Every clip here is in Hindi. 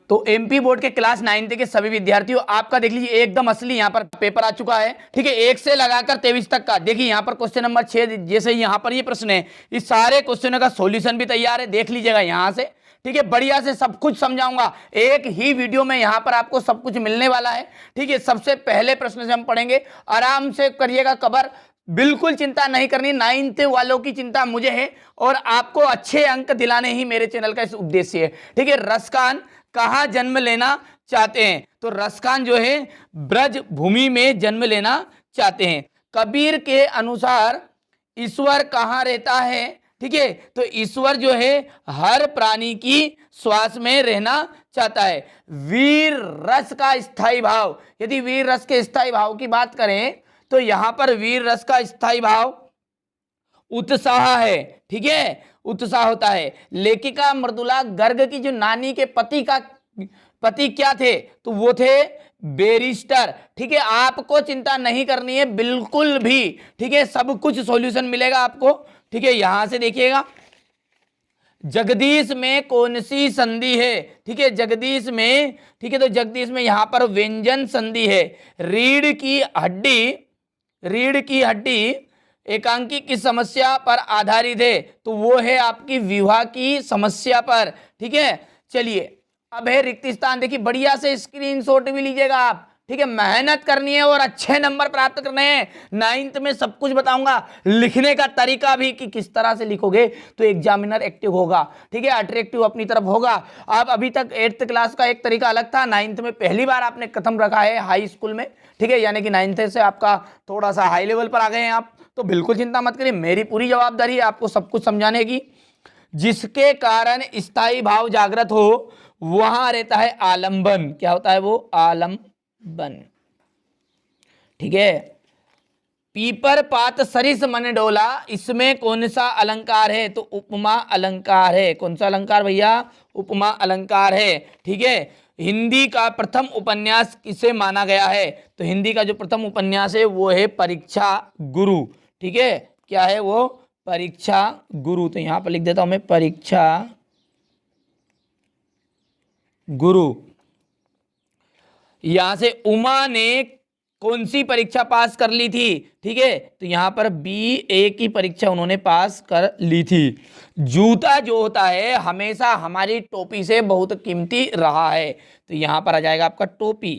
तो एमपी बोर्ड के क्लास 9 के सभी विद्यार्थियों, आपका देख लीजिए एकदम असली यहाँ पर पेपर आ चुका है। ठीक है, 1 से लगाकर 23 तक का। देखिए यहाँ पर क्वेश्चन नंबर 6 जैसे यहाँ पर ये प्रश्न है, इस सारे क्वेश्चनों का सॉल्यूशन भी तैयार है, देख लीजिएगा यहाँ से। ठीक है, बढ़िया से सब कुछ समझाऊंगा, एक ही वीडियो में यहाँ पर आपको सब कुछ मिलने वाला है। ठीक है, सबसे पहले प्रश्न से हम पढ़ेंगे, आराम से करिएगा कवर, बिल्कुल चिंता नहीं करनी। 9th वालों की चिंता मुझे है और आपको अच्छे अंक दिलाने ही मेरे चैनल का इस उद्देश्य है। ठीक है, रसखान कहाँ जन्म लेना चाहते हैं? तो रसखान जो है ब्रज भूमि में जन्म लेना चाहते हैं। कबीर के अनुसार ईश्वर कहाँ रहता है? ठीक है, तो ईश्वर जो है हर प्राणी की श्वास में रहना चाहता है। वीर रस का स्थायी भाव, यदि वीर रस के स्थायी भाव की बात करें तो यहां पर वीर रस का स्थायी भाव उत्साह है। ठीक है, उत्साह होता है। लेखिका मृदुला गर्ग की जो नानी के पति क्या थे? तो वो थे बैरिस्टर। ठीक है, आपको चिंता नहीं करनी है बिल्कुल भी। ठीक है, सब कुछ सॉल्यूशन मिलेगा आपको। ठीक है, यहां से देखिएगा, जगदीश में कौन सी संधि है? ठीक है, जगदीश में, ठीक है, तो जगदीश में यहां पर व्यंजन संधि है। रीढ़ की हड्डी एकांकी की समस्या पर आधारित है, तो वो है आपकी विवाह की समस्या पर। ठीक है, चलिए अब है रिक्त स्थान। देखिए बढ़िया से स्क्रीनशॉट भी लीजिएगा आप। ठीक है, मेहनत करनी है और अच्छे नंबर प्राप्त करने हैं। 9th में सब कुछ बताऊंगा, लिखने का तरीका भी कि किस तरह से लिखोगे तो एग्जामिनर एक्टिव होगा। ठीक है, अट्रैक्टिव अपनी तरफ होगा। आप अभी तक 8th क्लास का एक तरीका अलग था, 9th में पहली बार आपने कदम रखा है हाई स्कूल में। ठीक है, यानी कि 9th से आपका थोड़ा सा हाई लेवल पर आ गए हैं आप, तो बिल्कुल चिंता मत करिए, मेरी पूरी जवाबदारी है आपको सब कुछ समझाने की। जिसके कारण स्थायी भाव जागृत हो वहां रहता है आलंबन। क्या होता है वो? आलंबन। ठीक है, पीपर पात सरिस मन डोला, इसमें कौन सा अलंकार है? तो उपमा अलंकार है। कौन सा अलंकार भैया? उपमा अलंकार है। ठीक है, हिंदी का प्रथम उपन्यास किसे माना गया है? तो हिंदी का जो प्रथम उपन्यास है वो है परीक्षा गुरु। ठीक है, क्या है वो? परीक्षा गुरु। तो यहां पर लिख देता हूं मैं, परीक्षा गुरु। यहां से उमा ने कौन सी परीक्षा पास कर ली थी? ठीक है, तो यहां पर BA की परीक्षा उन्होंने पास कर ली थी। जूता जो होता है हमेशा हमारी टोपी से बहुत कीमती रहा है, तो यहां पर आ जाएगा आपका टोपी।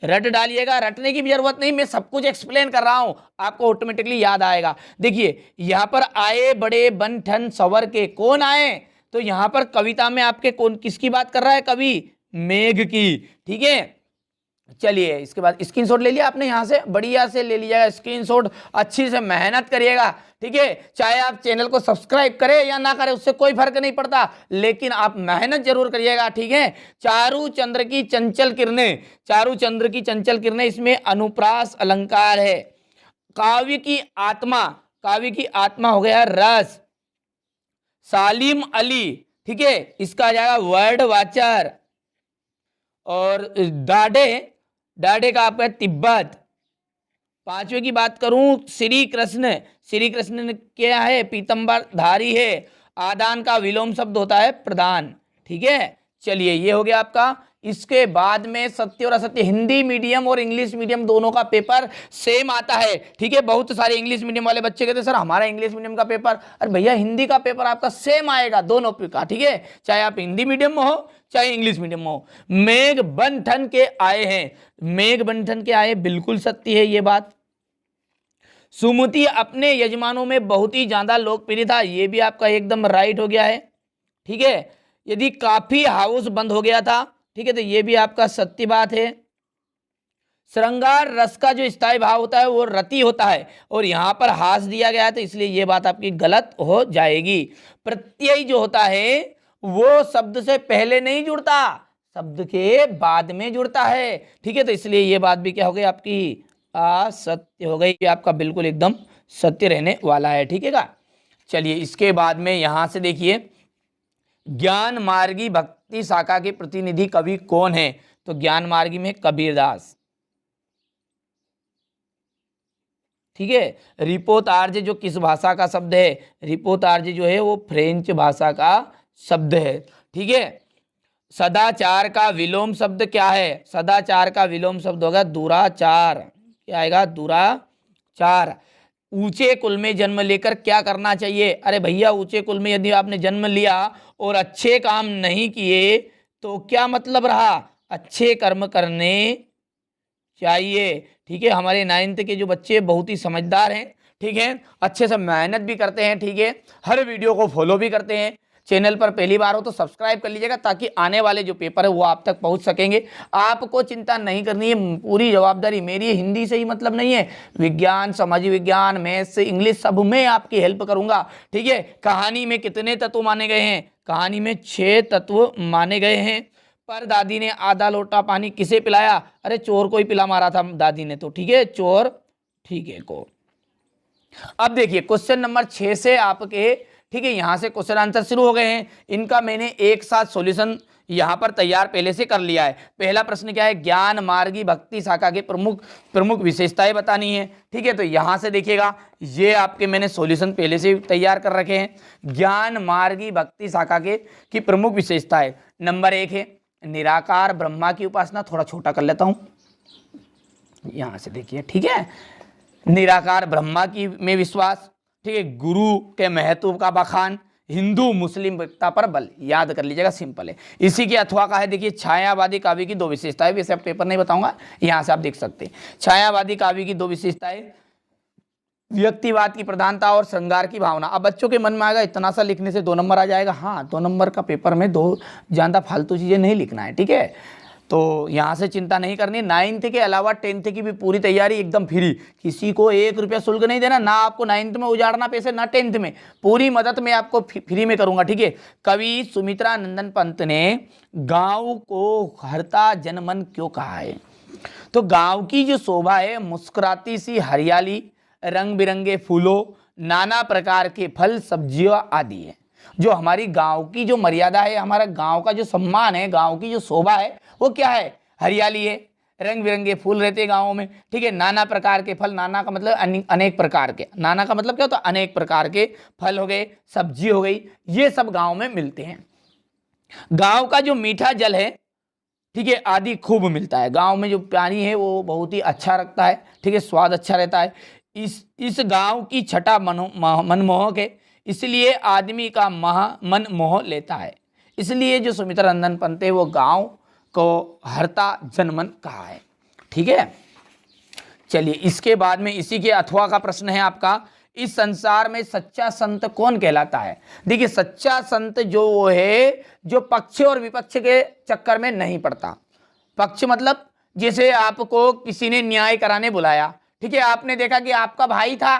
रट डालिएगा, रटने की भी जरूरत नहीं, मैं सब कुछ एक्सप्लेन कर रहा हूं, आपको ऑटोमेटिकली याद आएगा। देखिए यहां पर आए बड़े बन ठन सवर के, कौन आए? तो यहां पर कविता में आपके कौन किसकी बात कर रहा है? कवि मेघ की। ठीक है, चलिए इसके बाद स्क्रीनशॉट ले लिया आपने, यहां से बढ़िया से ले लीजिएगा स्क्रीनशॉट, अच्छी से मेहनत करिएगा। ठीक है, चाहे आप चैनल को सब्सक्राइब करें या ना करें उससे कोई फर्क नहीं पड़ता, लेकिन आप मेहनत जरूर करिएगा। ठीक है, चारू चंद्र की चंचल किरणें, चारू चंद्र की चंचल किरणें, इसमें अनुप्रास अलंकार है। काव्य की आत्मा, काव्य की आत्मा हो गया रस। सालिम अली, ठीक है, इसका आ जाएगा वर्ड वाचर। और डाडे का आपका तिब्बत। 5वें की बात करूं, श्री कृष्ण, श्री कृष्ण ने क्या है? पीतंबर धारी है। आदान का विलोम शब्द होता है प्रदान। ठीक है, चलिए ये हो गया आपका। इसके बाद में सत्य और असत्य, हिंदी मीडियम और इंग्लिश मीडियम दोनों का पेपर सेम आता है। ठीक है, बहुत सारे इंग्लिश मीडियम वाले बच्चे कहते हैं सर हमारा इंग्लिश मीडियम का पेपर, अरे भैया हिंदी का पेपर आपका सेम आएगा दोनों का। ठीक है, चाहे आप हिंदी मीडियम में हो चाहे इंग्लिश मीडियम में हो। मेघ बंधन के आए हैं, मेघ बंधन के आए, बिल्कुल सत्य है ये बात। सुमति अपने यजमानों में बहुत ही ज्यादा लोकप्रिय था, ये भी आपका एकदम राइट हो गया है। ठीक है, यदि कॉफी हाउस बंद हो गया था, ठीक है, तो ये भी आपका सत्य बात है। श्रृंगार रस का जो स्थायी भाव होता है वो रति होता है, और यहां पर हास दिया गया है तो इसलिए ये बात आपकी गलत हो जाएगी। प्रत्यय जो होता है वो शब्द से पहले नहीं जुड़ता, शब्द के बाद में जुड़ता है। ठीक है, तो इसलिए ये बात भी क्या हो गई आपकी? असत्य हो गई, आपका बिल्कुल एकदम सत्य रहने वाला है। ठीक है का? चलिए इसके बाद में यहां से देखिए, ज्ञान मार्गी भक्ति शाखा के प्रतिनिधि कवि कौन है? तो ज्ञान मार्गी में कबीरदास। ठीक है, रिपोतार्ज जो किस भाषा का शब्द है? रिपोतार्ज जो है वो फ्रेंच भाषा का शब्द है। ठीक है, सदाचार का विलोम शब्द क्या है? सदाचार का विलोम शब्द होगा दुराचार। क्या आएगा? दुराचार। ऊंचे कुल में जन्म लेकर क्या करना चाहिए? अरे भैया, ऊंचे कुल में यदि आपने जन्म लिया और अच्छे काम नहीं किए तो क्या मतलब रहा? अच्छे कर्म करने चाहिए। ठीक है, हमारे 9th के जो बच्चे बहुत ही समझदार हैं, ठीक है, अच्छे से मेहनत भी करते हैं, ठीक है, हर वीडियो को फॉलो भी करते हैं। चैनल पर पहली बार हो तो सब्सक्राइब कर लीजिएगा ताकि आने वाले जो पेपर है वो आप तक पहुंच सकेंगे। आपको चिंता नहीं करनी है, पूरी जवाबदारी मेरी है। हिंदी से ही मतलब नहीं है, विज्ञान, समाज विज्ञान, मैथ्स, इंग्लिश सब में आपकी हेल्प करूंगा। ठीक है, कहानी में कितने तत्व माने गए हैं? कहानी में 6 तत्व माने गए हैं। पर दादी ने आधा लोटा पानी किसे पिलाया? अरे चोर को ही पिला मारा था दादी ने तो, ठीक है, चोर, ठीक है, को। अब देखिए क्वेश्चन नंबर 6 से आपके, ठीक है, यहां से क्वेश्चन आंसर शुरू हो गए हैं। इनका मैंने एक साथ सॉल्यूशन यहां पर तैयार पहले से कर लिया है। पहला प्रश्न क्या है? ज्ञान मार्गी भक्ति शाखा के प्रमुख विशेषताएं बतानी है। ठीक है, तो यहां से देखिएगा, ये आपके मैंने सॉल्यूशन पहले से तैयार कर रखे हैं। ज्ञान मार्गी भक्ति शाखा के की प्रमुख विशेषताएं, नंबर 1 है निराकार ब्रह्मा की उपासना। थोड़ा छोटा कर लेता हूं, यहां से देखिए, ठीक है, निराकार ब्रह्मा की में विश्वास, ठीक है, गुरु के महत्व का बखान, हिंदू मुस्लिम एकता पर बल। याद कर लीजिएगा, सिंपल है। इसी के अथवा का है, देखिए, छायावादी काव्य की 2 विशेषताएं। वैसे अब पेपर नहीं बताऊंगा, यहां से आप देख सकते हैं। छायावादी काव्य की 2 विशेषताएं, व्यक्तिवाद की प्रधानता और श्रृंगार की भावना। अब बच्चों के मन में आएगा इतना सा लिखने से 2 नंबर आ जाएगा। हाँ, 2 नंबर का पेपर में 2 ज्यादा फालतू चीजें नहीं लिखना है, ठीक है, तो यहाँ से चिंता नहीं करनी। 9th के अलावा 10th की भी पूरी तैयारी एकदम फ्री, किसी को 1 रुपया शुल्क नहीं देना, ना आपको 9th में उजाड़ना पैसे, ना 10th में, पूरी मदद मैं आपको फ्री में करूंगा। ठीक है, कवि सुमित्रा नंदन पंत ने गांव को हरता जनमन क्यों कहा है? तो गांव की जो शोभा है, मुस्कुराती सी हरियाली, रंग बिरंगे फूलों, नाना प्रकार के फल सब्जियों आदि है। जो हमारी गांव की जो मर्यादा है, हमारा गांव का जो सम्मान है, गांव की जो शोभा है, वो क्या है? हरियाली है, रंग बिरंगे फूल रहते हैं गाँवों में, ठीक है, नाना प्रकार के फल, नाना का मतलब अनेक प्रकार के, नाना का मतलब क्या होता है? अनेक प्रकार के फल हो गए, सब्जी हो गई, ये सब गाँव में मिलते हैं। गाँव का जो मीठा जल है, ठीक है, आदि खूब मिलता है। गाँव में जो पानी है वो बहुत ही अच्छा रखता है, ठीक है, स्वाद अच्छा रहता है। इस गाँव की छटा मनमोहक है, इसलिए आदमी का मन मोह लेता है। इसलिए जो सुमित्रा नंदन पंत है वो गाँव को हरता जनमन कहा है। ठीक है, चलिए इसके बाद में इसी के अथवा का प्रश्न है आपका, इस संसार में सच्चा संत कौन कहलाता है? देखिए, सच्चा संत जो वो है जो पक्ष और विपक्ष के चक्कर में नहीं पड़ता। पक्ष मतलब जैसे आपको किसी ने न्याय कराने बुलाया, ठीक है, आपने देखा कि आपका भाई था,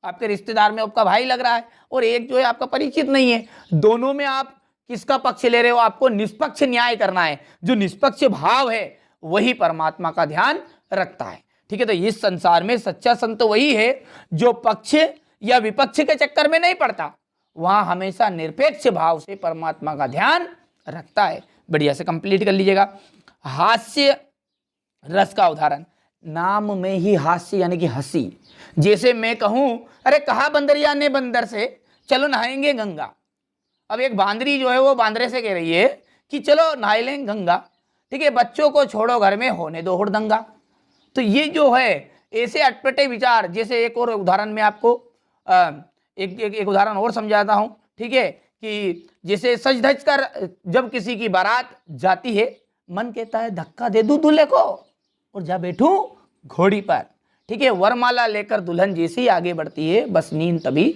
आपके रिश्तेदार में आपका भाई लग रहा है, और एक जो है आपका परिचित नहीं है, दोनों में आप किसका पक्ष ले रहे हो? आपको निष्पक्ष न्याय करना है। जो निष्पक्ष भाव है वही परमात्मा का ध्यान रखता है। ठीक है, तो इस संसार में सच्चा संत वही है जो पक्ष या विपक्ष के चक्कर में नहीं पड़ता, वहां हमेशा निरपेक्ष भाव से परमात्मा का ध्यान रखता है। बढ़िया से कंप्लीट कर लीजिएगा। हास्य रस का उदाहरण, नाम में ही हास्य यानी कि हंसी। जैसे मैं कहूं, अरे कहा बंदरिया ने बंदर से, चलो नहाएंगे गंगा। अब एक बांदरी जो है वो बांदरे से कह रही है कि चलो नहाए लें गंगा, ठीक है, बच्चों को छोड़ो घर में होने दो हुड़दंगा। तो ये जो है ऐसे अटपटे विचार। जैसे एक और उदाहरण में आपको एक उदाहरण और समझाता हूं, ठीक है, कि जैसे सज धज कर जब किसी की बारात जाती है, मन कहता है धक्का दे दूं दूल्हे को और जा बैठूं घोड़ी पर, ठीक है, वरमाला लेकर दुल्हन जैसी आगे बढ़ती है, बस नींद तभी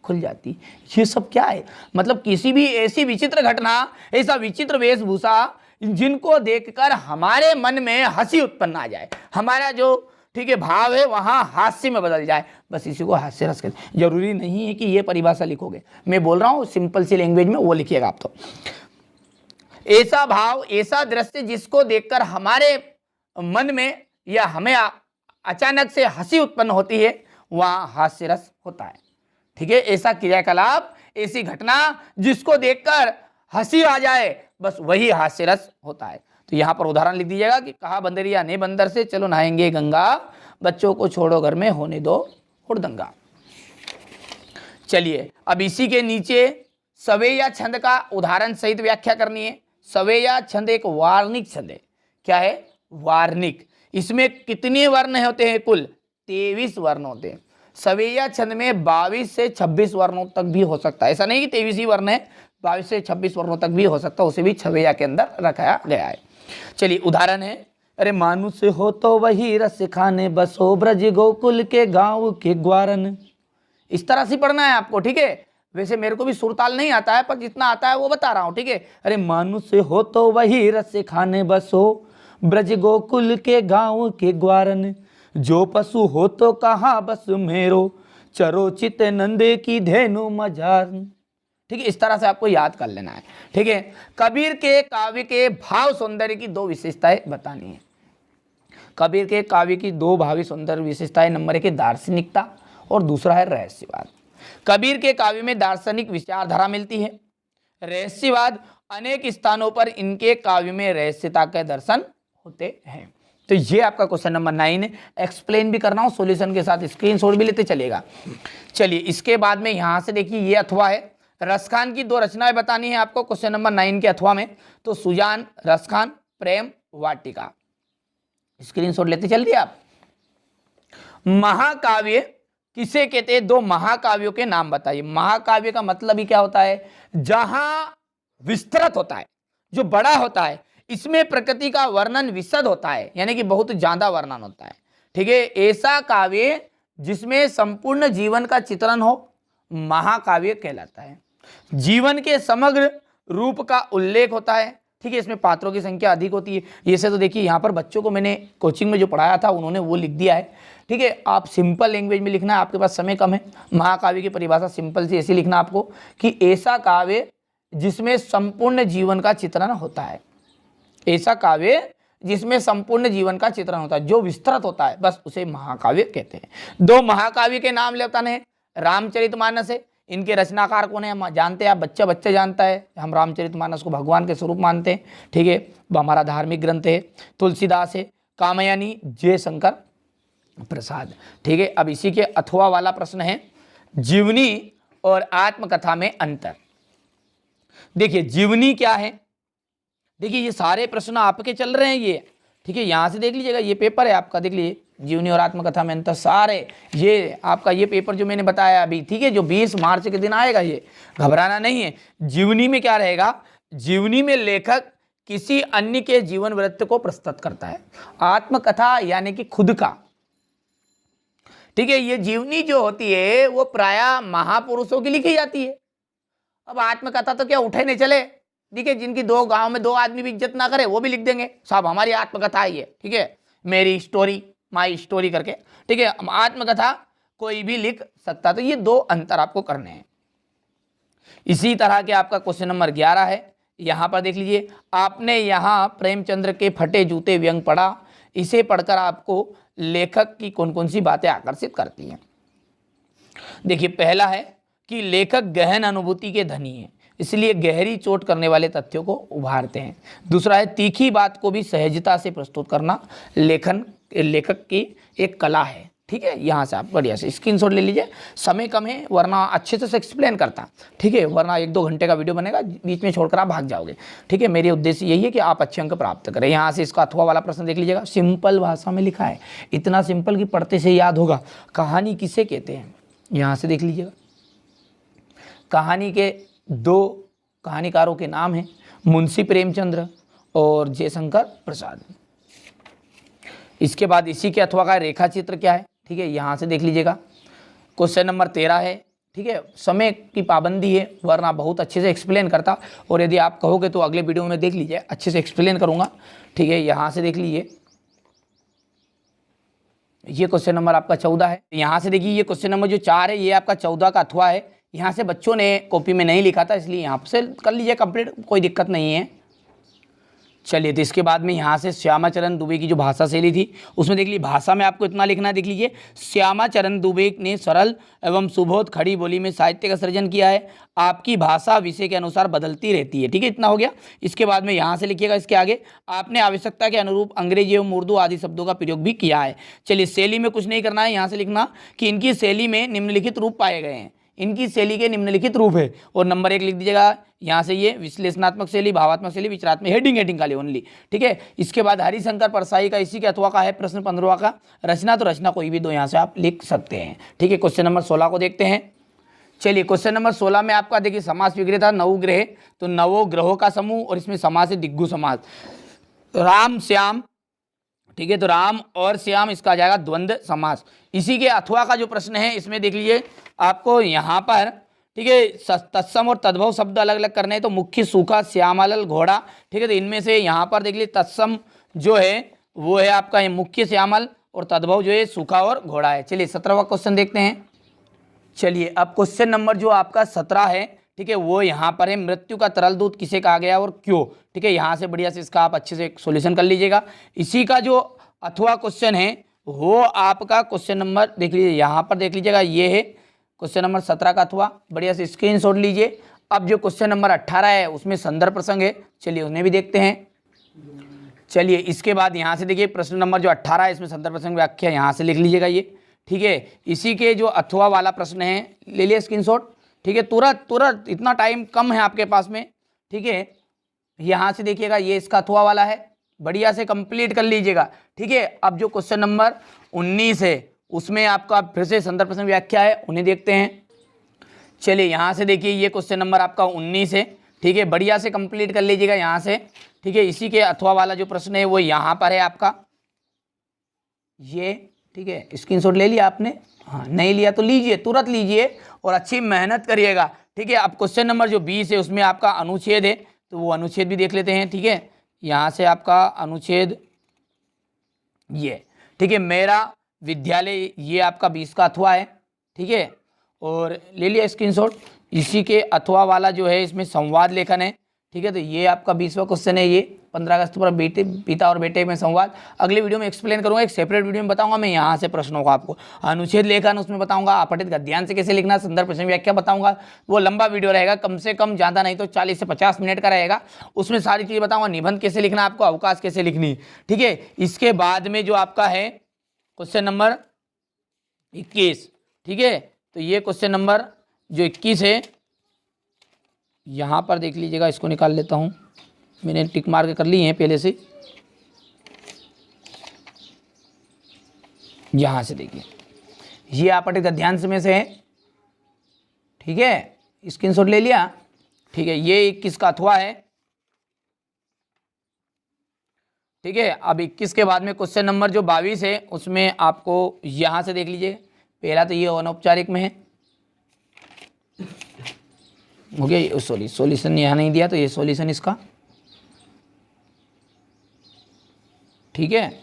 खुल जाती। ये सब क्या है? मतलब किसी भी ऐसी विचित्र घटना, ऐसा विचित्र वेशभूषा जिनको देखकर हमारे मन में हंसी उत्पन्न आ जाए, हमारा जो, ठीक है, भाव है वहां हास्य में बदल जाए, बस इसी को हास्य रस कहते हैं। जरूरी नहीं है कि ये परिभाषा लिखोगे, मैं बोल रहा हूं सिंपल सी लैंग्वेज में वो लिखिएगा आप। तो ऐसा भाव, ऐसा दृश्य जिसको देखकर हमारे मन में या हमें अचानक से हंसी उत्पन्न होती है, वहां हास्य रस होता है। ठीक है, ऐसा क्रियाकलाप, ऐसी घटना जिसको देखकर हंसी आ जाए, बस वही हास्य रस होता है। तो यहां पर उदाहरण लिख दीजिएगा कि कहा बंदरिया ने बंदर से, चलो नहाएंगे गंगा, बच्चों को छोड़ो घर में होने दो हुड़दंगा। चलिए अब इसी के नीचे सवे या छंद का उदाहरण सहित व्याख्या करनी है। सवेया छंद एक वार्णिक छंद है। क्या है? वार्णिक। इसमें कितने वर्ण होते हैं? कुल 23 वर्ण होते हैं। सवेया छंद में 22 से 26 वर्णों तक भी हो सकता है, ऐसा नहीं कि 23 ही वर्ण है, 22 से 26 वर्णों तक भी हो सकता है, उसे भी छवेया के अंदर रखा गया है। चलिए उदाहरण है, अरे मानुष हो तो वही रस खाने, बसो ब्रज गोकुल के गांव के ग्वारन। इस तरह से पढ़ना है आपको, ठीक है। वैसे मेरे को भी सुरताल नहीं आता है, पर जितना आता है वो बता रहा हूं, ठीक है। अरे मानुष हो तो वही रस खाने, बसो ब्रज गोकुल के गांव के ग्वारन, जो पशु हो तो कहाँ बस मेरो, चरो चित नंदे की धेनु मजार। ठीक है, इस तरह से आपको याद कर लेना है, ठीक है। कबीर के काव्य के भाव सौंदर्य की 2 विशेषताएं बतानी है। कबीर के काव्य की 2 भावी सौंदर्य विशेषताएं, नंबर 1 है दार्शनिकता और दूसरा है रहस्यवाद। कबीर के काव्य में दार्शनिक विचारधारा मिलती है। रहस्यवाद, अनेक स्थानों पर इनके काव्य में रहस्यता के दर्शन होते हैं। तो ये आपका क्वेश्चन नंबर 9 है। एक्सप्लेन भी करना हो सॉल्यूशन के साथ, स्क्रीनशॉट भी लेते चलेगा। चलिए इसके बाद में यहां से देखिए, ये अथवा है, रसखान की 2 रचनाएं बतानी है आपको क्वेश्चन नंबर 9 के अथवा में। तो सुजान, रसखान, प्रेम वाटिका। स्क्रीनशॉट लेते चल रही आप। महाकाव्य किसे कहते हैं? 2 महाकाव्यों के नाम बताइए। महाकाव्य का मतलब ही क्या होता है? जहां विस्तृत होता है, जो बड़ा होता है, इसमें प्रकृति का वर्णन विशद होता है, यानी कि बहुत ज्यादा वर्णन होता है, ठीक है। ऐसा काव्य जिसमें संपूर्ण जीवन का चित्रण हो, महाकाव्य कहलाता है। जीवन के समग्र रूप का उल्लेख होता है, ठीक है। इसमें पात्रों की संख्या अधिक होती है। ये से तो देखिए यहाँ पर बच्चों को मैंने कोचिंग में जो पढ़ाया था उन्होंने वो लिख दिया है, ठीक है। आप सिंपल लैंग्वेज में लिखना है, आपके पास समय कम है। महाकाव्य की परिभाषा सिंपल सी ऐसी लिखना आपको कि ऐसा काव्य जिसमें संपूर्ण जीवन का चित्रण होता है। ऐसा काव्य जिसमें संपूर्ण जीवन का चित्रण होता है, जो विस्तृत होता है, बस उसे महाकाव्य कहते हैं। 2 महाकाव्य के नाम लेता है। रामचरितमानस है, इनके रचनाकार कौन है हम जानते हैं, आप बच्चा जानता है। हम रामचरितमानस को भगवान के स्वरूप मानते हैं, ठीक है, वो हमारा धार्मिक ग्रंथ है। तुलसीदास है, कामयानी, जयशंकर प्रसाद, ठीक है। अब इसी के अथवा वाला प्रश्न है, जीवनी और आत्मकथा में अंतर। देखिए जीवनी क्या है, देखिए ये सारे प्रश्न आपके चल रहे हैं ये, ठीक है। यहाँ से देख लीजिएगा, ये पेपर है आपका, देख लीजिए जीवनी और आत्मकथा में अंतर, सारे ये आपका ये पेपर जो मैंने बताया अभी, ठीक है, जो 20 मार्च के दिन आएगा, ये घबराना नहीं है। जीवनी में क्या रहेगा? जीवनी में लेखक किसी अन्य के जीवन वृत्त को प्रस्तुत करता है। आत्मकथा यानी कि खुद का, ठीक है। ये जीवनी जो होती है वो प्रायः महापुरुषों की लिखी जाती है। अब आत्मकथा तो क्या उठे नहीं चले, ठीक है, जिनकी 2 गांव में 2 आदमी भी इज्जत ना करे वो भी लिख देंगे, साहब हमारी आत्मकथा है ये, ठीक है, मेरी स्टोरी, माई स्टोरी करके, ठीक है। आत्मकथा कोई भी लिख सकता। तो ये 2 अंतर आपको करने हैं। इसी तरह के आपका क्वेश्चन नंबर 11 है, यहां पर देख लीजिए, आपने यहां प्रेमचंद्र के फटे जूते व्यंग पढ़ा, इसे पढ़कर आपको लेखक की कौन कौन सी बातें आकर्षित करती हैं। देखिए पहला है कि लेखक गहन अनुभूति के धनी है, इसलिए गहरी चोट करने वाले तथ्यों को उभारते हैं। दूसरा है तीखी बात को भी सहजता से प्रस्तुत करना लेखक की एक कला है, ठीक है। यहाँ से आप बढ़िया से स्क्रीनशॉट ले लीजिए, समय कम है वरना अच्छे से एक्सप्लेन करता, ठीक है, वरना 1-2 घंटे का वीडियो बनेगा, बीच में छोड़कर आप भाग जाओगे, ठीक है। मेरी उद्देश्य यही है कि आप अच्छे अंक प्राप्त करें। यहाँ से इसका अथवा वाला प्रश्न देख लीजिएगा, सिंपल भाषा में लिखा है, इतना सिंपल कि पढ़ते से याद होगा। कहानी किसे कहते हैं? यहाँ से देख लीजिएगा, कहानी के 2 कहानीकारों के नाम हैं, मुंशी प्रेमचंद्र और जयशंकर प्रसाद। इसके बाद इसी के अथवा का रेखा चित्र क्या है, ठीक है, यहाँ से देख लीजिएगा। क्वेश्चन नंबर 13 है, ठीक है, समय की पाबंदी है वरना बहुत अच्छे से एक्सप्लेन करता, और यदि आप कहोगे तो अगले वीडियो में देख लीजिए, अच्छे से एक्सप्लेन करूँगा, ठीक है। यहाँ से देख लीजिए, ये क्वेश्चन नंबर आपका 14 है। यहाँ से देखिए, ये क्वेश्चन नंबर जो 4 है ये आपका 14 का अथवा है। यहाँ से बच्चों ने कॉपी में नहीं लिखा था, इसलिए यहाँ से कर लीजिए कंप्लीट, कोई दिक्कत नहीं है। चलिए, तो इसके बाद में यहाँ से श्यामाचरण दुबे की जो भाषा शैली थी उसमें देख लीजिए, भाषा में आपको इतना लिखना है, देख लीजिए, श्यामाचरण दुबे ने सरल एवं सुबोध खड़ी बोली में साहित्य का सृजन किया है। आपकी भाषा विषय के अनुसार बदलती रहती है, ठीक है, इतना हो गया। इसके बाद में यहाँ से लिखिएगा, इसके आगे आपने आवश्यकता के अनुरूप अंग्रेजी एवं उर्दू आदि शब्दों का प्रयोग भी किया है। चलिए, शैली में कुछ नहीं करना है, यहाँ से लिखना कि इनकी शैली में निम्नलिखित रूप पाए गए हैं। इनकी शैली के निम्नलिखित रूप है। और नंबर 1 लिख दीजिएगा यहाँ से, ये विश्लेषणात्मक शैली, भावात्मक शैली, विचारात्मक, हेडिंग खाली ओनली, ठीक है। इसके बाद हरिशंकर परसाई का इसी के अथवा का है प्रश्न 15वां का। रचना तो रचना कोई भी दो यहाँ से आप लिख सकते हैं, ठीक है। क्वेश्चन नंबर 16 को देखते हैं। चलिए क्वेश्चन नंबर 16 में आपका देखिए समास विग्रह था नवग्रह, तो नवो ग्रहों का समूह और इसमें समास है दिग्गु समास। राम श्याम, ठीक है, तो राम और श्याम इसका आ जाएगा द्वंद्व समास। इसी के अथवा का जो प्रश्न है इसमें देख लीजिए आपको यहाँ पर, ठीक है, तत्सम और तद्भव शब्द अलग अलग करने हैं, तो मुख्य सूखा श्यामल घोड़ा, ठीक है। तो इनमें से यहाँ पर देख लीजिए तत्सम जो है वो है आपका मुख्य श्यामल और तद्भव जो है सूखा और घोड़ा है। चलिए 17वां क्वेश्चन देखते हैं। चलिए अब क्वेश्चन नंबर जो आपका 17 है, ठीक है, वो यहाँ पर है मृत्यु का तरल दूध किसे कहा गया और क्यों, ठीक है। यहाँ से बढ़िया से इसका आप अच्छे से सॉल्यूशन कर लीजिएगा। इसी का जो अथवा क्वेश्चन है वो आपका क्वेश्चन नंबर देख लीजिए, यहाँ पर देख लीजिएगा, ये है क्वेश्चन नंबर 17 का अथवा, बढ़िया से स्क्रीनशॉट लीजिए। अब जो क्वेश्चन नंबर 18 है उसमें संदर्भ प्रसंग है, चलिए उन्हें भी देखते हैं। चलिए इसके बाद यहाँ से देखिए प्रश्न नंबर जो 18 है इसमें संदर्भ प्रसंग व्याख्या यहाँ से लिख लीजिएगा ये, ठीक है। इसी के जो अथवा वाला प्रश्न है ले लिए स्क्रीनशॉट, ठीक है, तुरंत इतना टाइम कम है आपके पास में, ठीक है। यहाँ से देखिएगा ये इसका अथवा वाला है, बढ़िया से कंप्लीट कर लीजिएगा, ठीक है। अब जो क्वेश्चन नंबर 19 है उसमें आपका फिर से संदर्भ प्रसंग व्याख्या है, उन्हें देखते हैं। चलिए यहाँ से देखिए ये क्वेश्चन नंबर आपका 19 है, ठीक है, बढ़िया से कंप्लीट कर लीजिएगा यहाँ से, ठीक है। इसी के अथवा वाला जो प्रश्न है वो यहाँ पर है आपका ये, ठीक है। स्क्रीनशॉट ले लिया आपने, हाँ नहीं लिया तो लीजिए, तुरंत लीजिए और अच्छी मेहनत करिएगा, ठीक है। अब क्वेश्चन नंबर जो 20 है उसमें आपका अनुच्छेद है, तो वो अनुच्छेद भी देख लेते हैं, ठीक है। यहाँ से आपका अनुच्छेद ये, ठीक है, मेरा विद्यालय, ये आपका 20 का अथवा है, ठीक है। और ले लिया स्क्रीनशॉट। इसी के अथवा वाला जो है इसमें संवाद लेखन है, ठीक है। तो ये आपका 20वां क्वेश्चन है, ये 15 अगस्त पर बेटे पिता और बेटे में संवाद। अगले वीडियो में एक्सप्लेन करूंगा, एक सेपरेट वीडियो में बताऊंगा मैं यहाँ से प्रश्नों का आपको। अनुच्छेद लेखन उसमें बताऊंगा, अपठित गद्यांश से कैसे लिखना, संदर्भ प्रश्न व्याख्या बताऊंगा। वो लंबा वीडियो रहेगा, कम से कम ज़्यादा नहीं तो 40 से 50 मिनट का रहेगा, उसमें सारी चीज़ें बताऊँगा। निबंध कैसे लिखना, आपको अवकाश कैसे लिखनी, ठीक है। इसके बाद में जो आपका है क्वेश्चन नंबर 21, ठीक है। तो ये क्वेश्चन नंबर जो 21 है यहाँ पर देख लीजिएगा, इसको निकाल लेता हूँ, मैंने टिक मार के कर ली है पहले से। यहाँ से देखिए ये अपठित गद्यांश में से है, ठीक है, स्क्रीनशॉट ले लिया, ठीक है। ये 21 का अथवा है, ठीक है। अब 21 के बाद में क्वेश्चन नंबर जो 22 है उसमें आपको यहाँ से देख लीजिए, पहला तो ये अनौपचारिक में है, हो गया। सॉरी सॉल्यूशन यहाँ नहीं दिया, तो ये सॉल्यूशन इसका, ठीक है।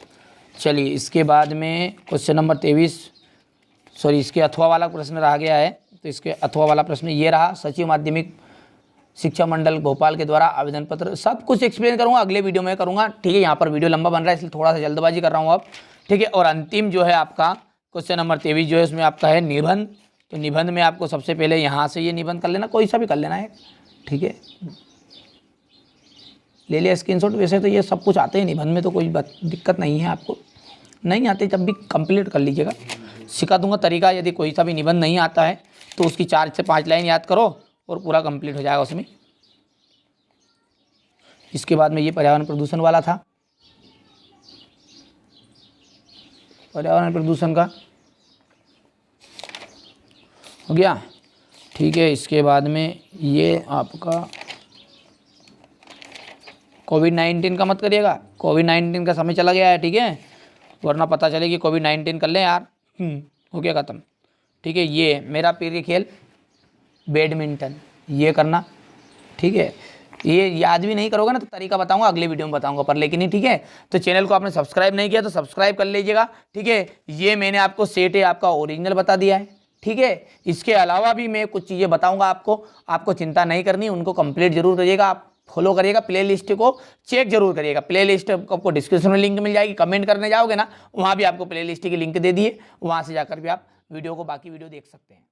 चलिए इसके बाद में क्वेश्चन नंबर 23, सॉरी इसके अथवा वाला प्रश्न रह गया है, तो इसके अथवा वाला प्रश्न ये रहा, सचिव माध्यमिक शिक्षा मंडल भोपाल के द्वारा आवेदन पत्र। सब कुछ एक्सप्लेन करूंगा, अगले वीडियो में करूंगा, ठीक है। यहाँ पर वीडियो लंबा बन रहा है इसलिए थोड़ा सा जल्दबाजी कर रहा हूँ अब, ठीक है। और अंतिम जो है आपका क्वेश्चन नंबर 23 जो है उसमें आपका है निबंध। तो निबंध में आपको सबसे पहले यहाँ से ये निबंध कर लेना, कोई सा भी कर लेना है, ठीक है। ले लिया स्क्रीनशॉट। वैसे तो ये सब कुछ आते हैं निबंध में, तो कोई दिक्कत नहीं है, आपको नहीं आते जब भी कंप्लीट कर लीजिएगा, सिखा दूंगा तरीका। यदि कोई सा भी निबंध नहीं आता है तो उसकी 4 से 5 लाइन याद करो और पूरा कंप्लीट हो जाएगा उसमें। इसके बाद में ये पर्यावरण प्रदूषण वाला था, पर्यावरण प्रदूषण का हो गया, ठीक है। इसके बाद में ये आपका कोविड-19 का मत करिएगा, कोविड-19 का समय चला गया है, ठीक है, वरना पता चले कि कोविड-19 कर लें यार, हो गया ख़त्म, ठीक है। ये मेरा प्रिय खेल बैडमिंटन, ये करना, ठीक है। ये याद भी नहीं करोगे ना तो तरीका बताऊंगा, अगले वीडियो में बताऊंगा पर लेकिन नहीं, ठीक है। तो चैनल को आपने सब्सक्राइब नहीं किया तो सब्सक्राइब कर लीजिएगा, ठीक है। ये मैंने आपको सेट है आपका ओरिजिनल बता दिया है, ठीक है। इसके अलावा भी मैं कुछ चीज़ें बताऊंगा आपको चिंता नहीं करनी, उनको कंप्लीट जरूर करिएगा, आप फॉलो करिएगा, प्ले लिस्ट को चेक जरूर करिएगा। प्ले लिस्ट आपको डिस्क्रिप्शन में लिंक मिल जाएगी, कमेंट करने जाओगे ना वहाँ भी आपको प्ले लिस्ट की लिंक दे दिए, वहाँ से जाकर भी आप वीडियो को बाकी वीडियो देख सकते हैं।